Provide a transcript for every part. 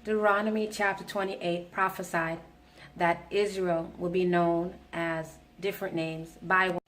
Deuteronomy chapter 28 prophesied that Israel will be known as different names, byword,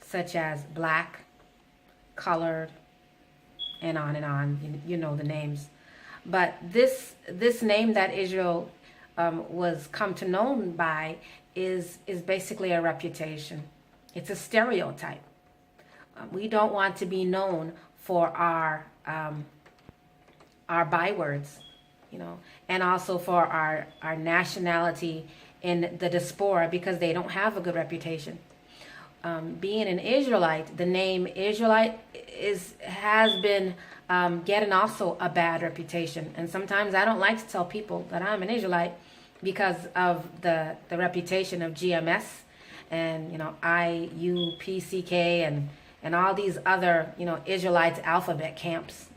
such as black, colored, and on and on. You know the names. But this name that Israel was come to known by is basically a reputation. It's a stereotype. We don't want to be known for our bywords, and also for our nationality in the diaspora, because they don't have a good reputation. Being an Israelite, the name Israelite has been getting also a bad reputation. And sometimes I don't like to tell people that I'm an Israelite because of the reputation of GMS and IUPCK and all these other Israelites alphabet camps.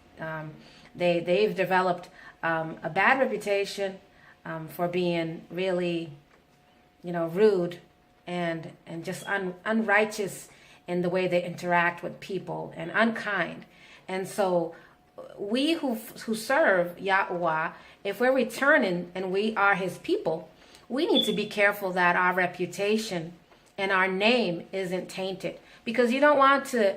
They've developed a bad reputation for being really rude and just unrighteous in the way they interact with people, and unkind. And so we who serve Yahuah, if we're returning and we are his people, we need to be careful that our reputation and our name isn't tainted, because you don't want the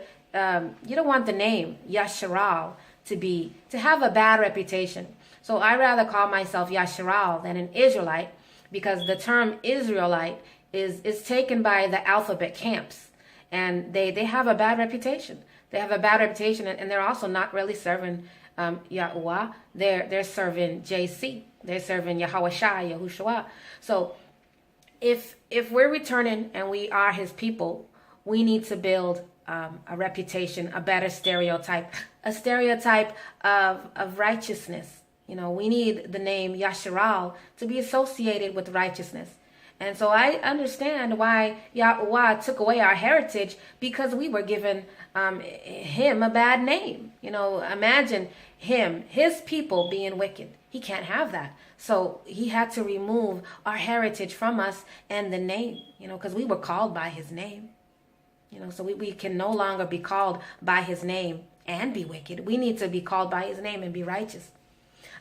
name Yasharal to have a bad reputation. So I rather call myself Yasharal than an Israelite, because the term Israelite is taken by the alphabet camps, and they have a bad reputation. They have a bad reputation, and they're also not really serving Yahuah. They're serving JC. They're serving Yahuah. So if we're returning and we are his people, we need to build a reputation, a better stereotype, a stereotype of righteousness. We need the name Yasharal to be associated with righteousness. And so I understand why Yahuah took away our heritage, because we were given him a bad name. Imagine his people being wicked. He can't have that. So he had to remove our heritage from us and the name, because we were called by his name. So we can no longer be called by his name and be wicked. We need to be called by his name and be righteous.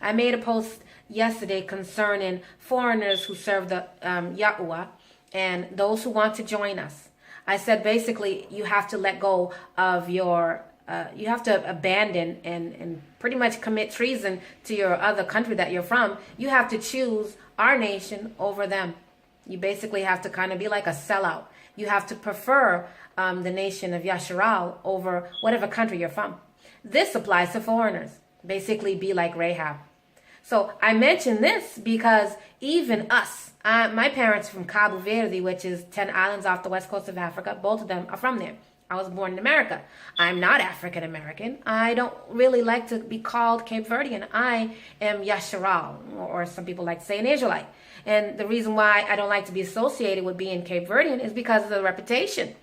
I made a post yesterday concerning foreigners who serve the Yahuah and those who want to join us. I said basically you have to let go of you have to abandon and pretty much commit treason to your other country that you're from. You have to choose our nation over them. You basically have to kind of be like a sellout. You have to prefer the nation of Yasharal over whatever country you're from. This applies to foreigners. Basically be like Rahab. So I mention this because even us, my parents from Cabo Verde, which is 10 islands off the west coast of Africa, both of them are from there. I was born in America. I'm not African American. I don't really like to be called Cape Verdean. I am Yasharal, or some people like to say an Israelite. And the reason why I don't like to be associated with being Cape Verdean is because of the reputation.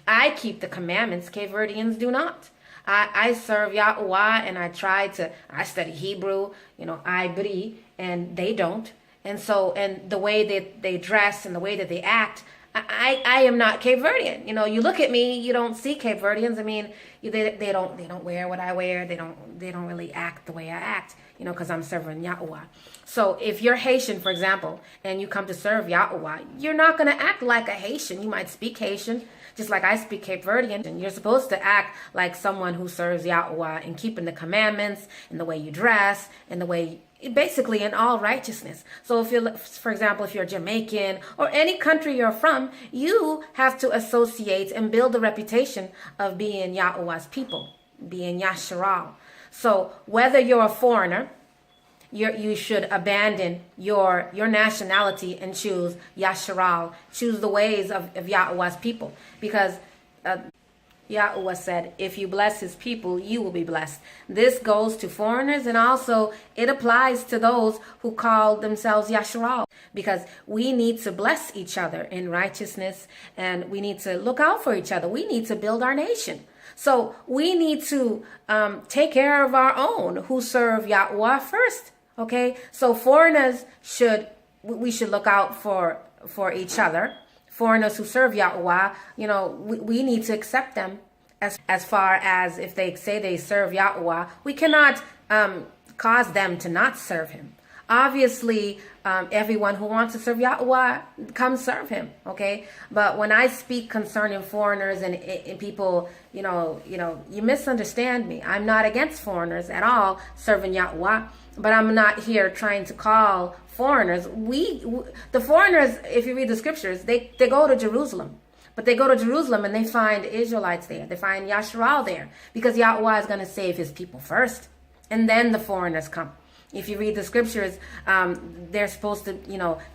I keep the commandments. Cape Verdeans do not. I serve Yahuah, and I study Hebrew, Ibri, and they don't. And so, and the way that they dress and the way that they act, I am not Cape Verdean. You look at me, you don't see Cape Verdeans. I mean, they don't wear what I wear. They don't really act the way I act, because I'm serving Yahuah. So if you're Haitian, for example, and you come to serve Yahuah, you're not going to act like a Haitian. You might speak Haitian, just like I speak Cape Verdean, and you're supposed to act like someone who serves Yahuah and keeping the commandments, and the way you dress, and the way, basically in all righteousness. So for example, if you're Jamaican or any country you're from, you have to associate and build the reputation of being Yahuah's people, being Yasharal. So whether you're a foreigner, you should abandon your nationality and choose Yasharal, choose the ways of Yahuah's people, because Yahuah said, if you bless his people, you will be blessed. This goes to foreigners, and also it applies to those who call themselves Yasharal, because we need to bless each other in righteousness, and we need to look out for each other. We need to build our nation. So we need to take care of our own who serve Yahuah first. Okay, so foreigners we should look out for each other. Foreigners who serve Yahuah, we need to accept them as far as if they say they serve Yahuah. We cannot cause them to not serve him. Obviously, everyone who wants to serve Yahuah, come serve him, okay? But when I speak concerning foreigners and people, you misunderstand me. I'm not against foreigners at all serving Yahuah, but I'm not here trying to call foreigners. The foreigners, if you read the scriptures, they go to Jerusalem. But they go to Jerusalem and they find Israelites there. They find Yasharal there, because Yahuah is going to save his people first. And then the foreigners come. If you read the scriptures, they're supposed to,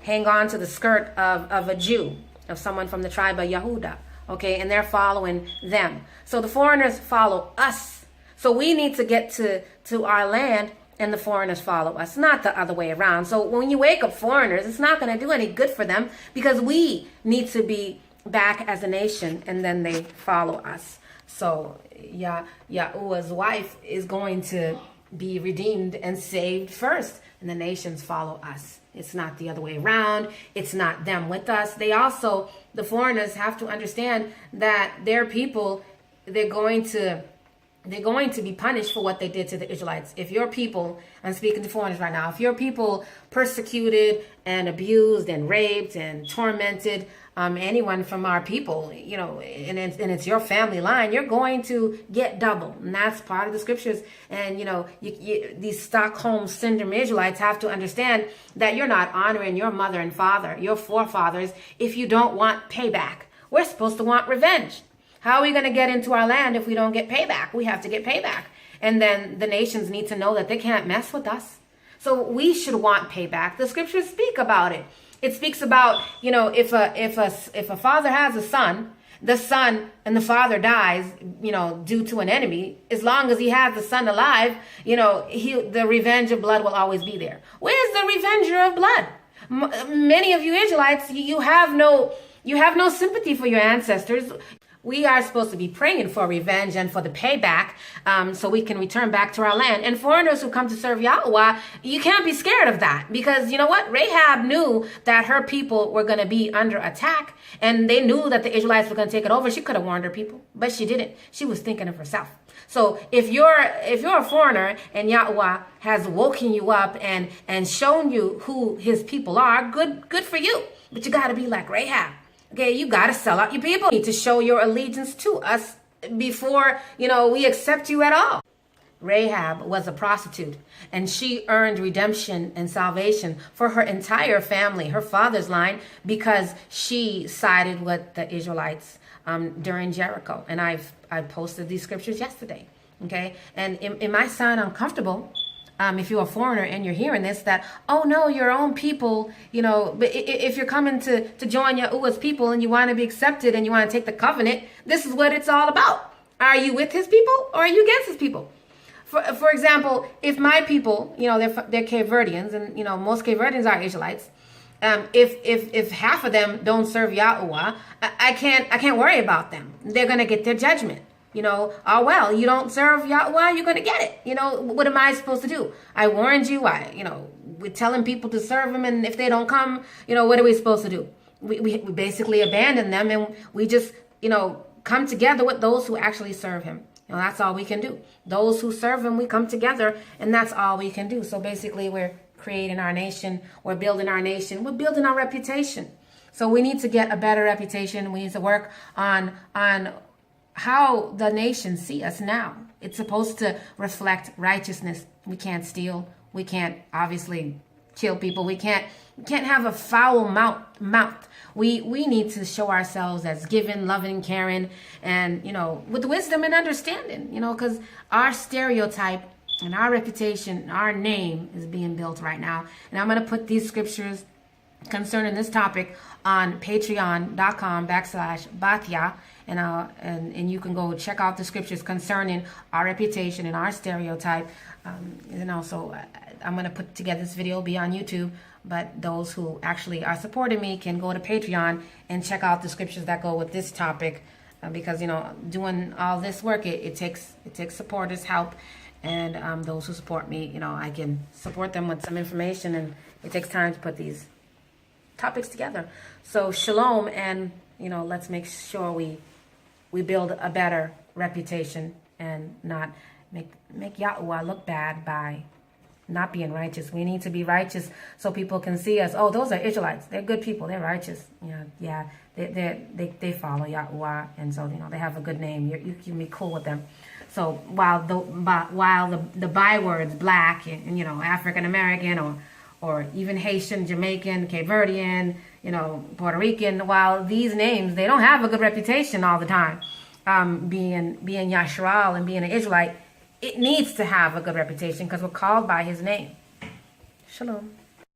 hang on to the skirt of a Jew, of someone from the tribe of Yahudah, okay? And they're following them. So the foreigners follow us. So we need to get to our land, and the foreigners follow us, not the other way around. So when you wake up foreigners, it's not going to do any good for them, because we need to be back as a nation, and then they follow us. So Yahuah's wife is going to be redeemed and saved first, and the nations follow us. It's not the other way around. It's not them with us. The foreigners have to understand that their people, they're going to be punished for what they did to the Israelites. If your people, I'm speaking to foreigners right now, if your people persecuted and abused and raped and tormented anyone from our people, and it's your family line, you're going to get double. And that's part of the scriptures. And, these Stockholm Syndrome Israelites have to understand that you're not honoring your mother and father, your forefathers, if you don't want payback. We're supposed to want revenge. How are we going to get into our land if we don't get payback? We have to get payback. And then the nations need to know that they can't mess with us. So we should want payback. The scriptures speak about it. It speaks about, if a father has a son, the son and the father dies, due to an enemy, as long as he has the son alive, the revenge of blood will always be there. Where's the revenger of blood? Many of you Israelites, you have no sympathy for your ancestors. We are supposed to be praying for revenge and for the payback, so we can return back to our land. And foreigners who come to serve Yahuah, you can't be scared of that, because you know what? Rahab knew that her people were going to be under attack, and they knew that the Israelites were going to take it over. She could have warned her people, but she didn't. She was thinking of herself. So if you're a foreigner and Yahuah has woken you up and shown you who his people are, good for you. But you got to be like Rahab. Okay, you got to sell out your people. You need to show your allegiance to us before, we accept you at all. Rahab was a prostitute, and she earned redemption and salvation for her entire family, her father's line, because she sided with the Israelites during Jericho. And I posted these scriptures yesterday, okay? And it might sound uncomfortable, if you're a foreigner and you're hearing this, that, oh no, your own people, but if you're coming to join Yahuah's people and you want to be accepted and you want to take the covenant, this is what it's all about. Are you with his people or are you against his people? For example, if my people, they're Cape Verdeans, and most Cape Verdeans are Israelites. If half of them don't serve Yahuah, I can't worry about them. They're gonna get their judgment. Oh, well, you don't serve Yahuah, you're going to get it. What am I supposed to do? I warned you. We're telling people to serve him, and if they don't come, what are we supposed to do? We basically abandon them, and we just, come together with those who actually serve him. That's all we can do. Those who serve him, we come together, and that's all we can do. So basically, we're creating our nation. We're building our nation. We're building our reputation. So we need to get a better reputation. We need to work on how the nations see us now. It's supposed to reflect righteousness. We can't steal. We can't obviously kill people. We can't have a foul mouth. We need to show ourselves as giving, loving, caring, and with wisdom and understanding. Because our stereotype and our reputation, our name is being built right now. And I'm going to put these scriptures concerning this topic on patreon.com/Batya, and you can go check out the scriptures concerning our reputation and our stereotype. So I'm going to put together this video, be on YouTube, but those who actually are supporting me can go to Patreon and check out the scriptures that go with this topic, because doing all this work, it takes supporters, help, and those who support me, I can support them with some information, and it takes time to put these topics together. So shalom, and let's make sure we build a better reputation and not make Yahuah look bad by not being righteous. We need to be righteous so people can see us. Oh, those are Israelites. They're good people. They're righteous. Yeah. They follow Yahuah, and so they have a good name. You can be cool with them. So while the bywords black and African American or even Haitian, Jamaican, Cape Verdean, Puerto Rican, while these names, they don't have a good reputation all the time. Being Yashral and being an Israelite, it needs to have a good reputation because we're called by his name. Shalom.